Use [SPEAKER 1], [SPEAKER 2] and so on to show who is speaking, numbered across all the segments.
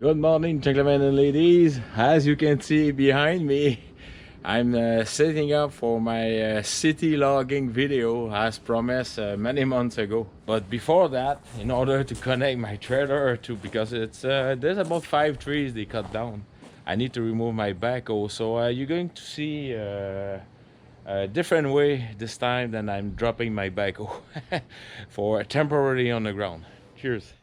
[SPEAKER 1] Good morning, gentlemen and ladies. As you can see behind me, I'm setting up for my city logging video as promised many months ago. But before that, in order to connect my trailer to, because it's there's about 5 trees they cut down, I need to remove my backhoe. So you're going to see a different way this time than I'm dropping my backhoe for temporarily on the ground. Cheers.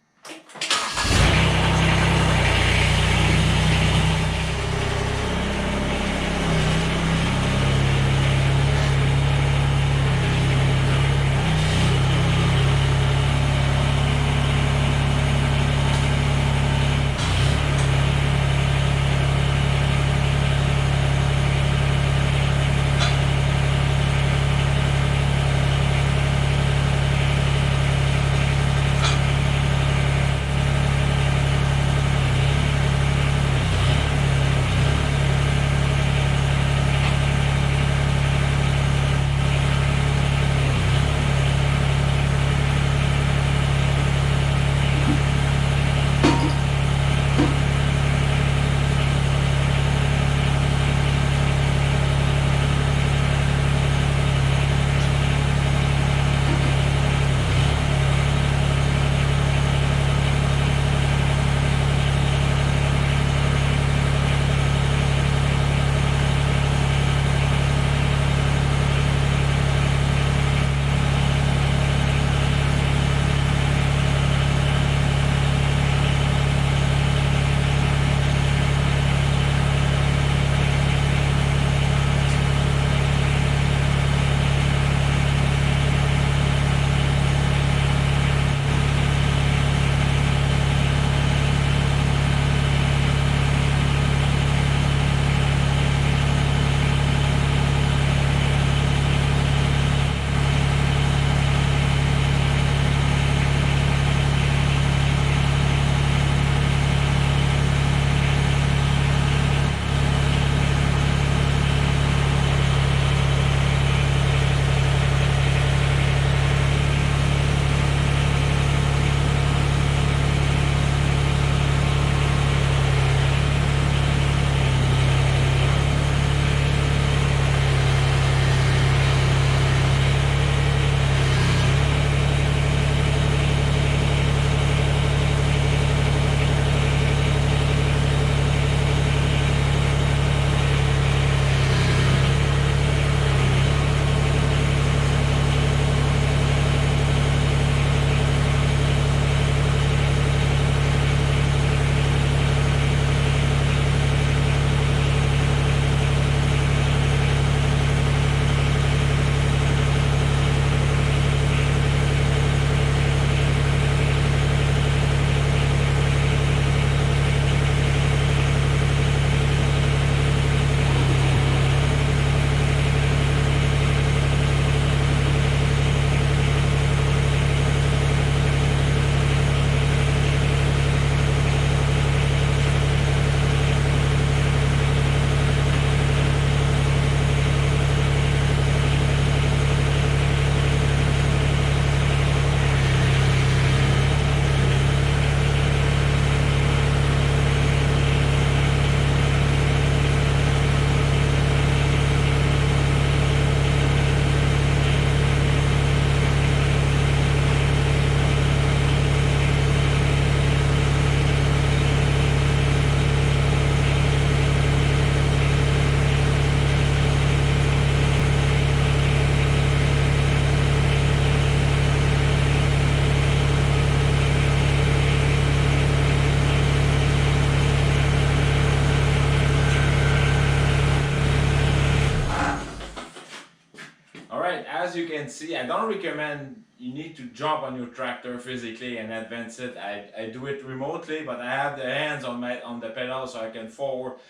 [SPEAKER 1] Alright, as you can see, I don't recommend you need to jump on your tractor physically and advance it. I do it remotely, but I have the hands on the pedal so I can forward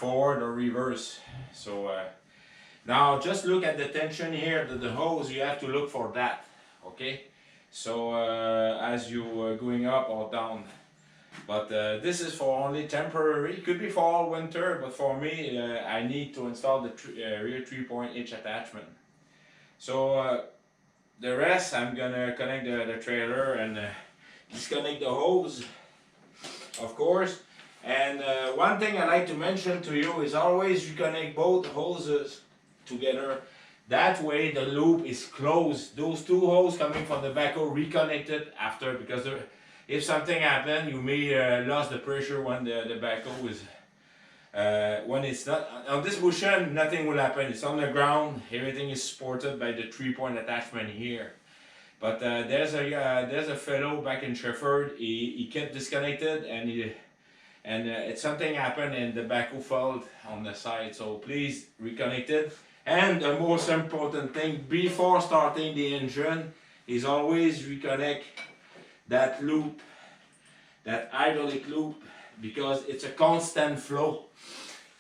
[SPEAKER 1] or reverse. So now just look at the tension here, the hose, you have to look for that. Okay? So as you going up or down. But this is for only temporary. It could be for all winter, but for me, I need to install the rear 3-point hitch attachment. So the rest, I'm gonna connect the trailer and disconnect the hose, of course, And one thing I like to mention to you is always reconnect both hoses together. That way the loop is closed. Those two hoses coming from the backhoe reconnected after, because if something happened, you may lose the pressure when the backhoe is when it's not on this bushing. Nothing will happen. It's on the ground. Everything is supported by the 3-point attachment here. But there's a fellow back in Shefford. He kept disconnected, and it's something happened and the backhoe failed on the side. So please reconnect it. And the most important thing before starting the engine is always reconnect that loop, that hydraulic loop, because it's a constant flow.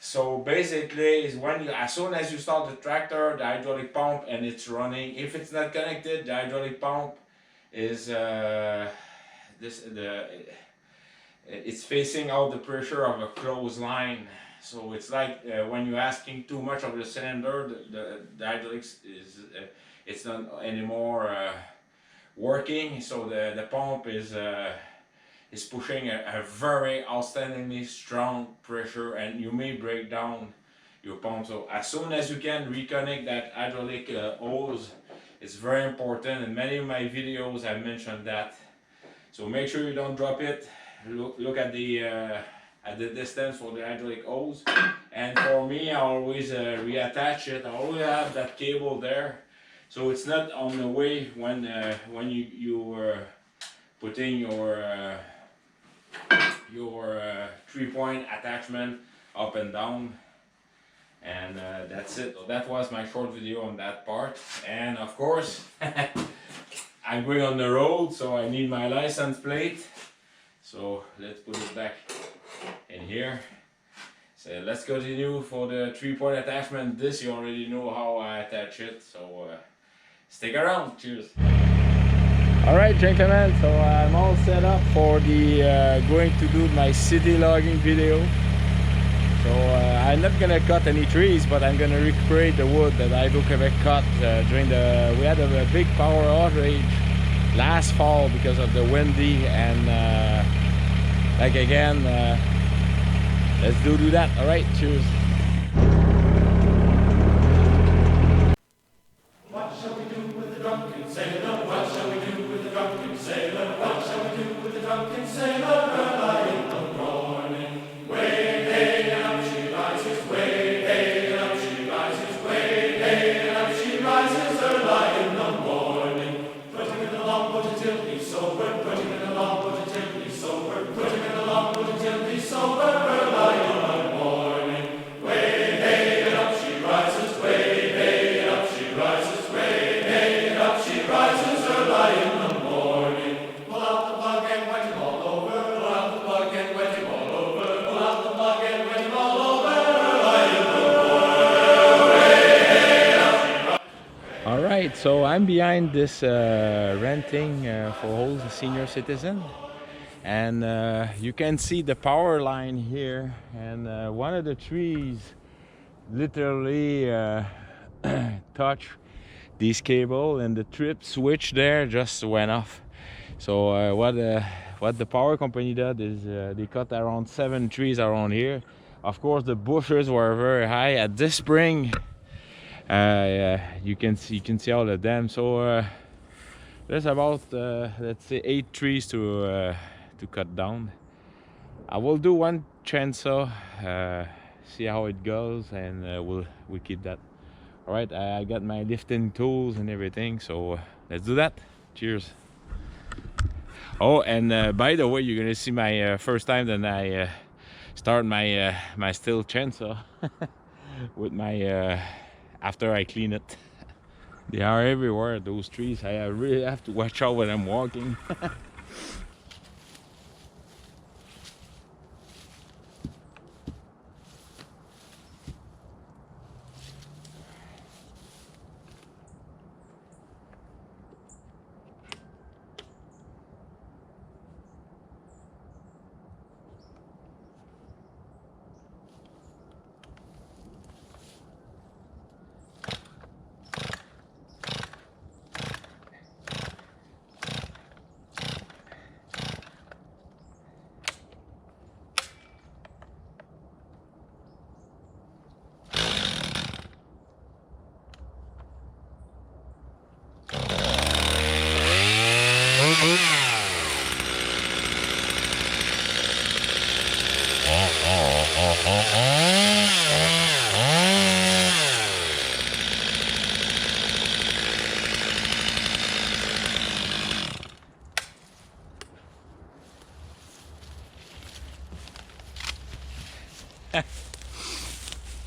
[SPEAKER 1] So basically, is when you, as soon as you start the tractor, the hydraulic pump and it's running. If it's not connected, the hydraulic pump is it's facing out the pressure of a closed line. So it's like when you're asking too much of the cylinder, the hydraulics is it's not anymore working. So the pump is pushing a very outstandingly strong pressure, and you may break down your pump. So as soon as you can reconnect that hydraulic hose, it's very important. In many of my videos I mentioned that. So make sure you don't drop it. Look at the distance for the hydraulic hose. And for me, I always reattach it. I always have that cable there, so it's not on the way when you're putting your 3-point attachment up and down. And that's it. So that was my short video on that part. And of course I'm going on the road, so I need my license plate. So let's put it back in here. So let's continue for the 3-point attachment. This you already know how I attach it, so stick around. Cheers. Alright gentlemen, so I'm all set up for the going to do my city logging video. So I'm not gonna cut any trees, but I'm gonna recuperate the wood that Hydro-Quebec cut during the, we had a big power outage last fall because of the windy, and like again, let's do that. Alright, cheers.
[SPEAKER 2] What shall we do with the drunken sailor? What shall we do with the drunken sailor? What shall we do with the drunken sailor? Early in the morning, way hey and up she rises, way hey and up she rises, way hey and up she rises. Early in the morning, put him in the longboat until he's sober, put him in the longboat until he's sober, put him in the longboat until he's sober. Early in the morning, way hey and up she rises, way hey and up she rises. She rises early in the morning. Pull out the plug and wet him all over. Pull out the plug and wet him all over. Pull out the plug and wet him all over. Early in the morning.
[SPEAKER 1] Alright, so I'm behind this renting for all the senior citizen, and you can see the power line here, and one of the trees literally touch this cable, and the trip switch there just went off. So what the power company did is they cut around 7 trees around here. Of course the bushes were very high. At this spring you can see all of them. So there's about let's say 8 trees to cut down. I will do one chainsaw, see how it goes, and we'll keep that. Alright, I got my lifting tools and everything, so let's do that. Cheers. Oh, and by the way, you're gonna see my first time that I start my my steel chainsaw with my after I clean it. They are everywhere, those trees. I really have to watch out when I'm walking.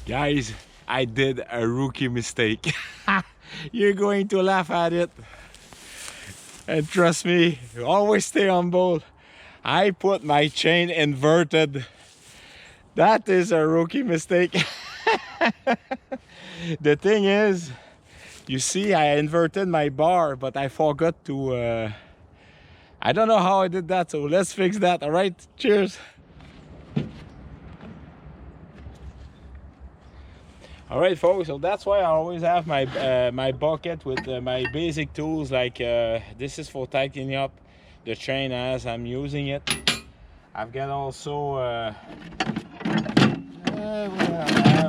[SPEAKER 1] Guys, I did a rookie mistake. You're going to laugh at it. And trust me, always stay on board. I put my chain inverted. That is a rookie mistake. The thing is, you see, I inverted my bar, but I forgot to, I don't know how I did that, so let's fix that, all right? Cheers. All right, folks, so that's why I always have my my bucket with my basic tools, like this is for tightening up the chain as I'm using it. I've got also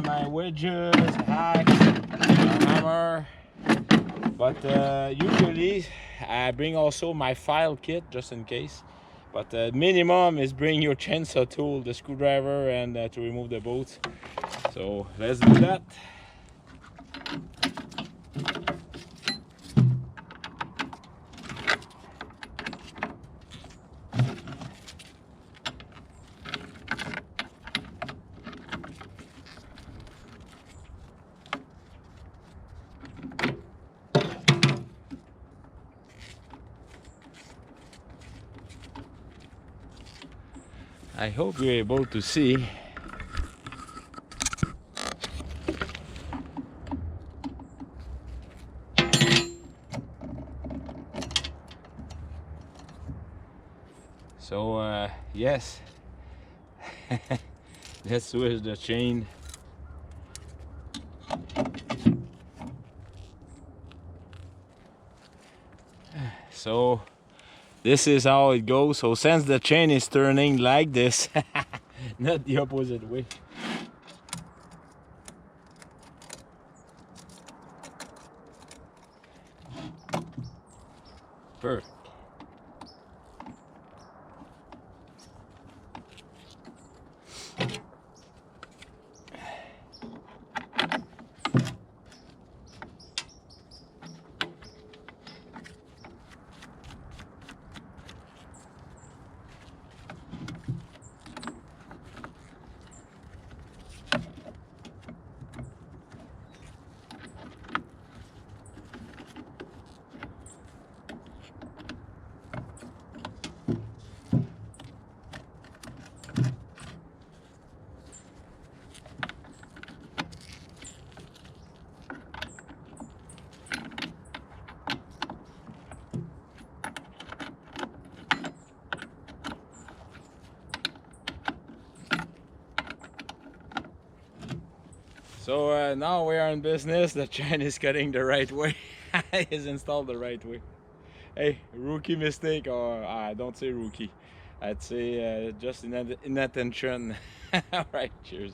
[SPEAKER 1] my wedges, axe, a hammer, but usually I bring also my file kit just in case. But minimum is bring your chainsaw tool, the screwdriver, and to remove the bolts. So let's do that. I hope you're able to see. So yes, let's switch the chain. So this is how it goes. So since the chain is turning like this, not the opposite way. Perfect. So now we are in business. The chain is cutting the right way. It's installed the right way. Hey, rookie mistake, or don't say rookie. I'd say just inattention. All right, cheers.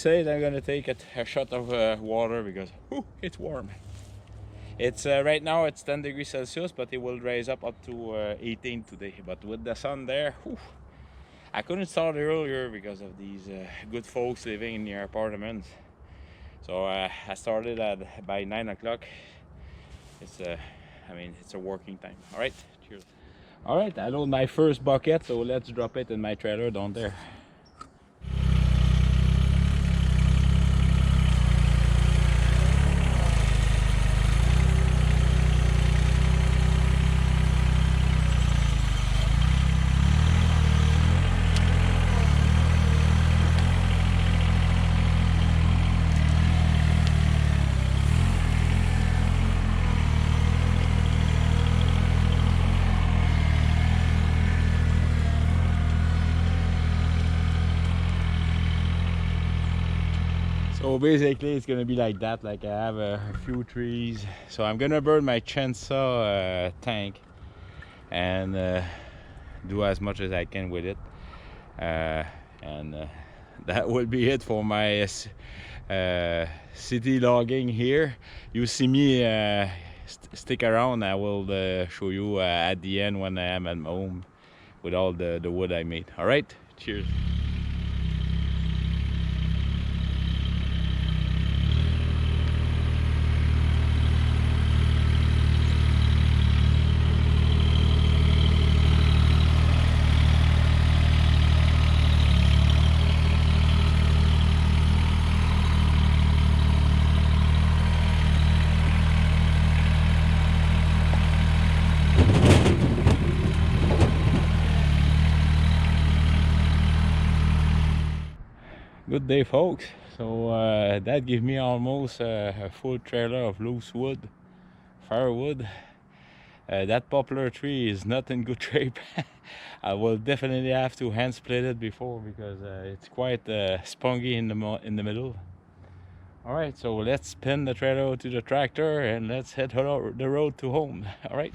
[SPEAKER 1] said I'm gonna take a shot of water because it's warm. It's right now it's 10 degrees Celsius, but it will raise up to 18 today. But with the sun there, I couldn't start earlier because of these good folks living in their apartments. So I started by 9 o'clock. It's it's a working time. All right, cheers. All right, I load my first bucket, so let's drop it in my trailer down there. So basically it's gonna be like that, like I have a few trees, so I'm gonna burn my chainsaw tank and do as much as I can with it, and that will be it for my city logging here. You see me stick around, I will show you at the end when I am at home with all the wood I made. All right, cheers. Good day, folks. So that gave me almost a full trailer of loose wood, firewood. That poplar tree is not in good shape. I will definitely have to hand split it before because it's quite spunky in the middle. All right, so let's pin the trailer to the tractor and let's head the road to home. All right.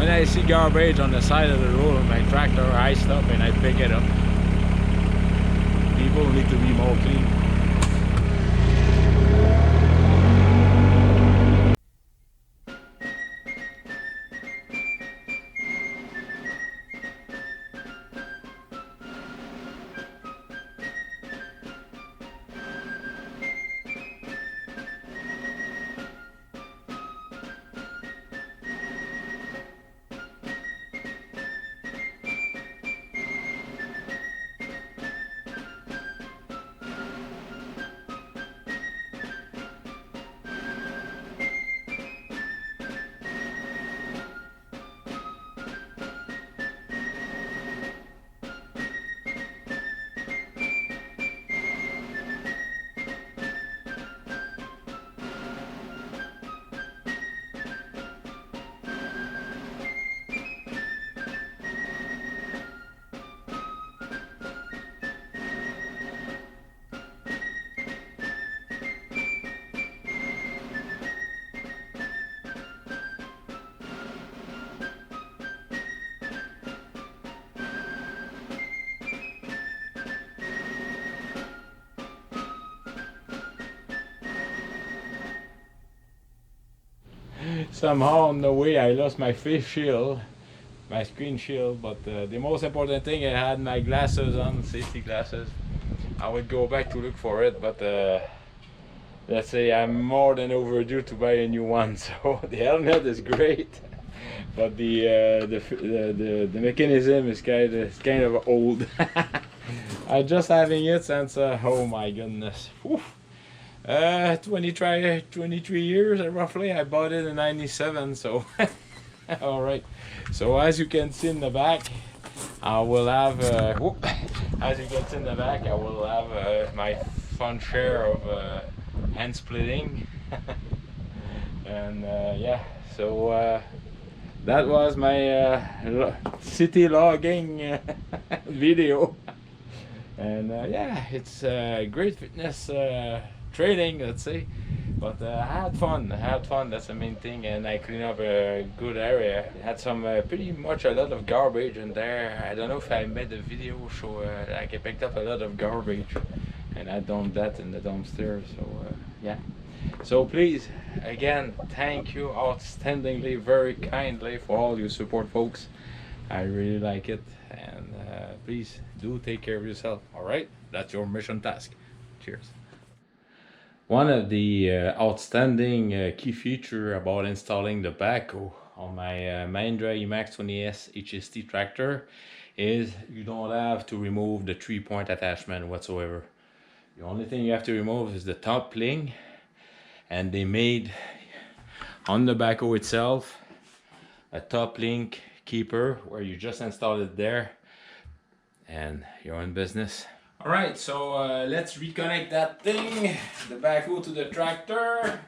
[SPEAKER 1] when I see garbage on the side of the road on my tractor, I stop and I pick it up. People need to be more clean. Somehow on the way I lost my face shield, my screen shield, but the most important thing, I had my glasses on, safety glasses. I would go back to look for it, but let's say I'm more than overdue to buy a new one. So the helmet is great, but the mechanism is kind of old. I'm just having it since oh my goodness. Whew. 23 years roughly. I bought it in 97, so all right. So as you can see in the back, I will have as you can see in the back, I will have my fun share of hand splitting. And yeah, so that was my city logging video. And yeah, it's great fitness training, let's say, but I had fun. That's the main thing, and I cleaned up a good area. Had some pretty much a lot of garbage in there. I don't know if I made a video show like I picked up a lot of garbage, and I dumped that in the dumpster. So yeah, so please, again, thank you outstandingly, very kindly, for all your support, folks. I really like it, and please do take care of yourself. All right, that's your mission task. Cheers. One of the outstanding key feature about installing the Backhoe on my Mahindra eMax 20s HST tractor is you don't have to remove the 3-point attachment whatsoever. The only thing you have to remove is the top link, and they made on the Backhoe itself a top link keeper where you just install it there and you're in business. All right, so let's reconnect that thing, the backhoe to the tractor.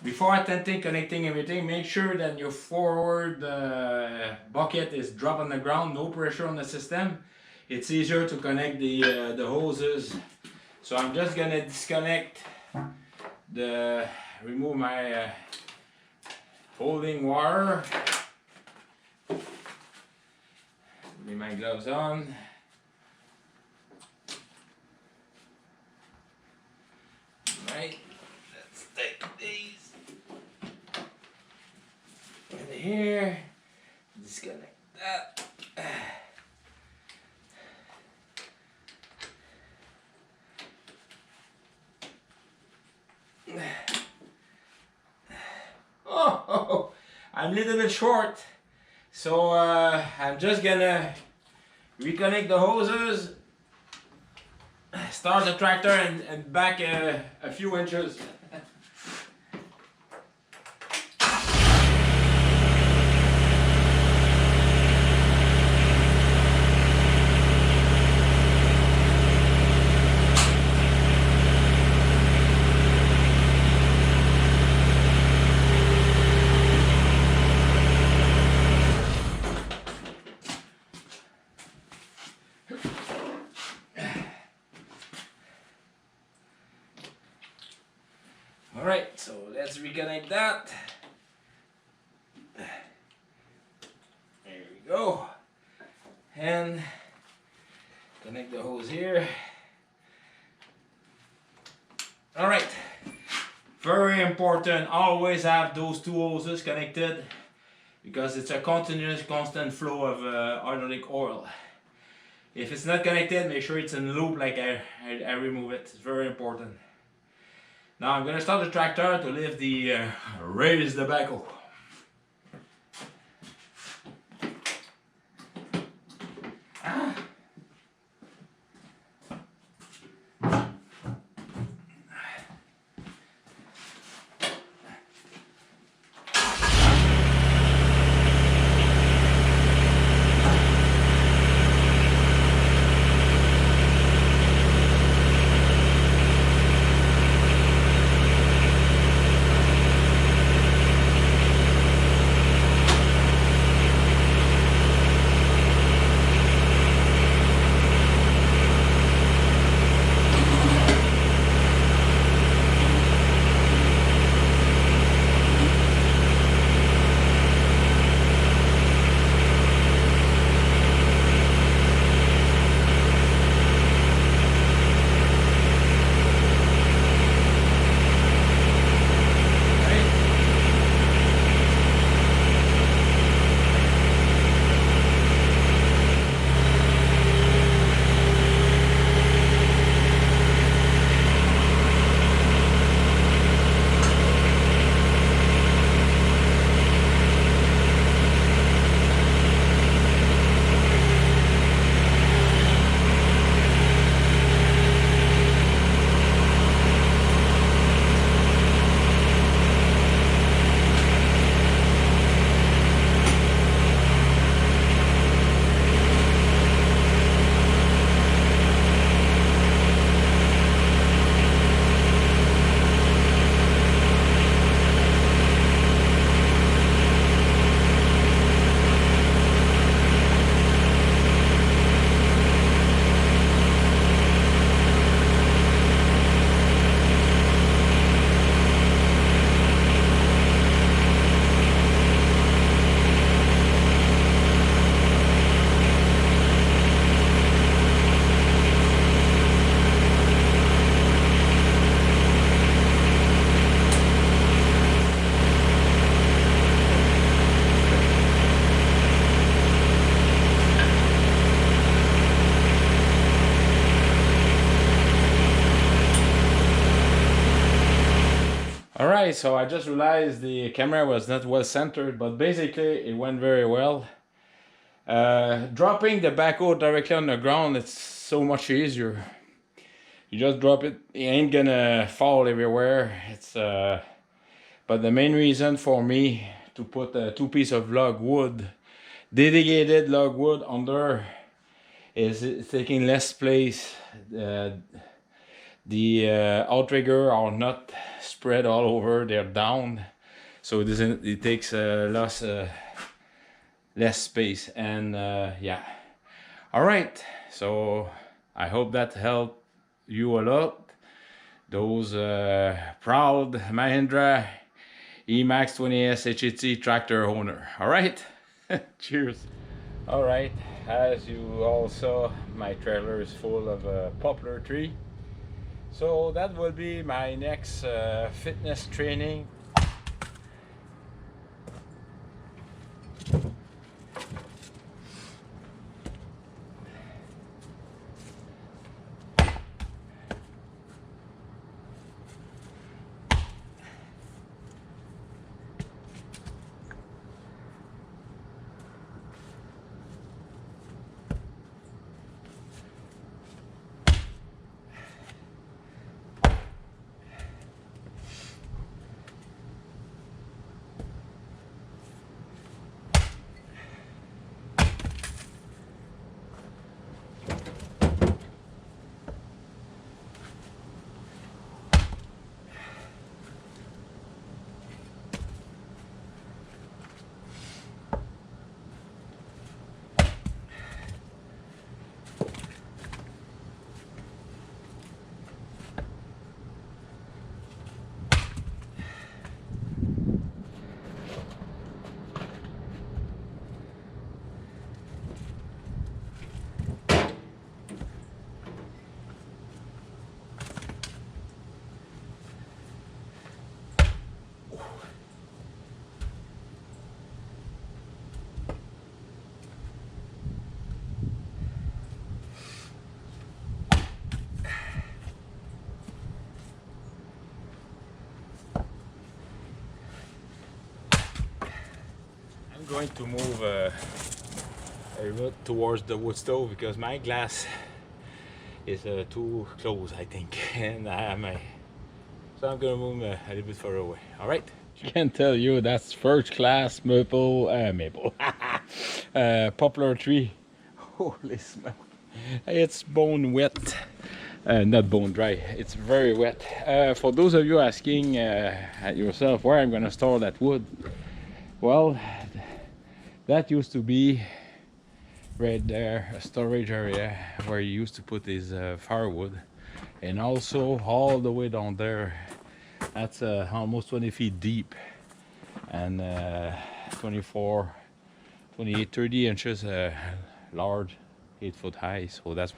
[SPEAKER 1] Before attempting connecting everything, make sure that your forward bucket is dropped on the ground, no pressure on the system. It's easier to connect the hoses. So I'm just gonna disconnect remove my holding wire. Put my gloves on. Right, let's take these in here, disconnect that. Oh, I'm a little bit short, so I'm just gonna reconnect the hoses, start the tractor, and back a few inches. Alright, so let's reconnect that. and connect the hose here. All right, very important, always have those two hoses connected because it's a continuous, constant flow of hydraulic oil. If it's not connected, make sure it's in loop like I remove it. It's very important. Now I'm going to start the tractor to lift the raise the backhoe. Alright, so I just realized the camera was not well centered, but basically it went very well. Dropping the backhoe directly on the ground, it's so much easier. You just drop it, it ain't gonna fall everywhere. But the main reason for me to put two pieces of log wood, dedicated log wood under, is it's taking less space. The outrigger are not spread all over, they're down, so it takes less space, and yeah. All right, so I hope that helped you a lot, those proud Mahindra eMax 20s HST tractor owner. All right. Cheers. All right, as you all saw, my trailer is full of poplar tree. So that will be my next fitness training. going to move a bit towards the wood stove because my glass is too close, I think, and I have my, so I'm gonna move a little bit further away. All right. I can tell you that's first class maple, poplar tree. Holy smoke! It's bone wet, not bone dry. It's very wet. For those of you asking at yourself where I'm gonna store that wood, well, that used to be right there, a storage area where you used to put this firewood, and also all the way down there, that's almost 20 feet deep and 24, 28, 30 inches large, 8 foot high. So that's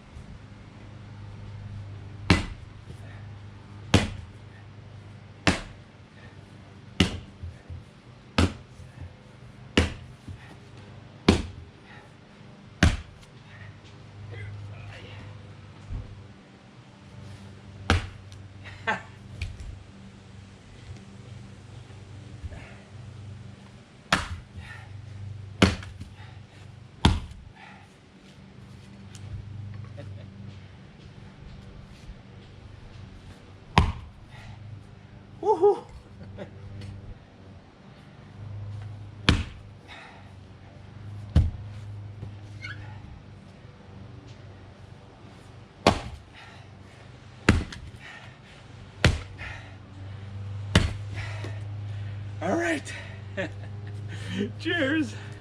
[SPEAKER 1] woohoo! All right. Cheers.